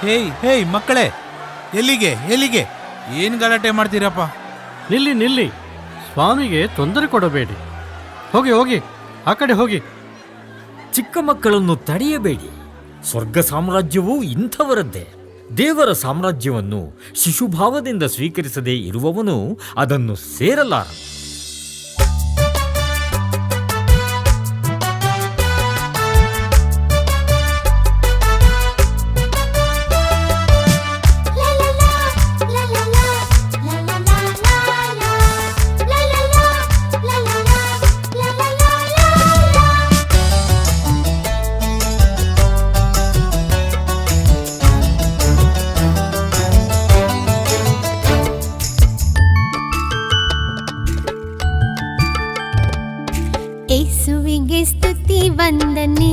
ಹೇಯ್ ಹೇಯ್ ಮಕ್ಕಳೇ, ಎಲ್ಲಿಗೆ ಎಲ್ಲಿಗೆ ಏನು ಗಲಾಟೆ ಮಾಡ್ತೀರಪ್ಪ? ನಿಲ್ಲಿ ನಿಲ್ಲಿ, ಸ್ವಾಮಿಗೆ ತೊಂದರೆ ಕೊಡಬೇಡಿ. ಹೋಗಿ ಹೋಗಿ, ಆ ಕಡೆ ಹೋಗಿ. ಚಿಕ್ಕ ಮಕ್ಕಳನ್ನು ತಡೆಯಬೇಡಿ. ಸ್ವರ್ಗ ಸಾಮ್ರಾಜ್ಯವೂ ಇಂಥವರದ್ದೇ. ದೇವರ ಸಾಮ್ರಾಜ್ಯವನ್ನು ಶಿಶುಭಾವದಿಂದ ಸ್ವೀಕರಿಸದೇ ಇರುವವನು ಅದನ್ನು ಸೇರಲಾರ. ಯೇಸುವಿಗೆ ಸ್ತುತಿ ವಂದನೆ,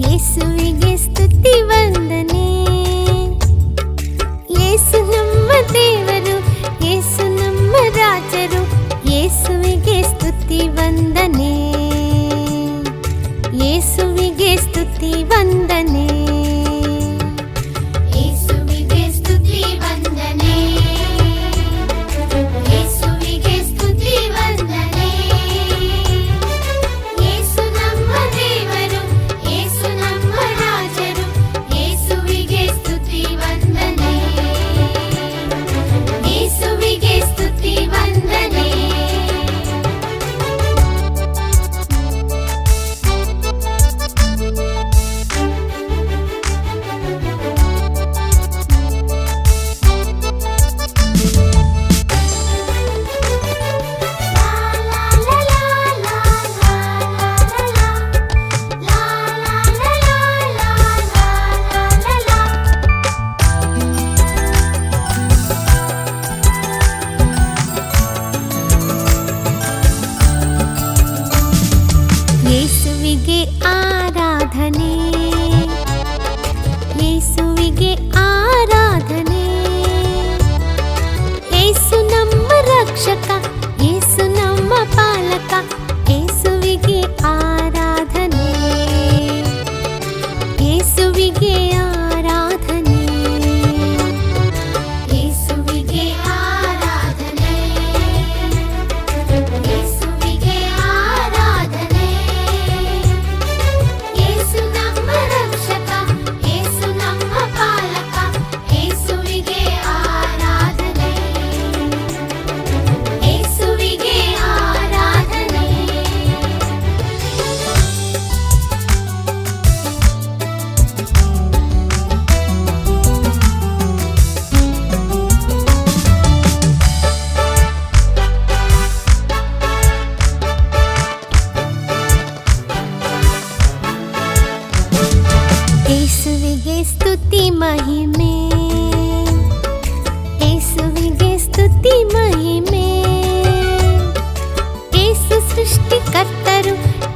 ಯೇಸುವಿಗೆ ಸ್ತುತಿ ವಂದನೆ. ಯೇಸು ನಮ್ಮ ದೇವರು, ಯೇಸು ನಮ್ಮ ರಾಜರು. ಯೇಸುವಿಗೆ ಸ್ತುತಿ ವಂದನೆ, ಯೇಸುವಿಗೆ ಸ್ತುತಿ ವಂದನೆ. ಯೇಸುವಿಗೆ ಆರಾಧನೆ, ಯೇಸುವಿಗೆ ಆರಾಧನೆ. ಯೇಸು ನಮ್ಮ ರಕ್ಷಕ, ಯೇಸು ನಮ್ಮ ಪಾಲಕ. ಯೇಸುವಿಗೆ ಆರಾಧನೆ, ಯೇಸುವಿಗೆ ಆರಾಧನೆ. ಯೇಸುವಿಗೆ ಆರಾಧನೆ, ಯೇಸುವಿಗೆ ಆರಾಧನೆ. ಯೇಸು ನಮ್ಮ ರಕ್ಷಕ, ಯೇಸು ನಮ್ಮ ಪಾಲಕ. ಯೇಸುವಿಗೆ ಆರಾಧನೆ, ಯೇಸುವಿಗೆ ಆರಾಧನೆ. ಯೇಸುವಿಗೆ ಸ್ತುತಿ ಮಹಿಮೆ, ಯೇಸುವಿಗೆ ಸ್ತುತಿ ಮಹಿಮೆ. ಯೇಸು ಸೃಷ್ಟಿಕರ್ತರು,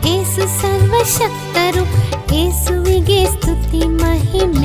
ಯೇಸು ಸರ್ವಶಕ್ತರು. ಯೇಸುವಿಗೆ ಸ್ತುತಿ ಮಹಿಮೆ.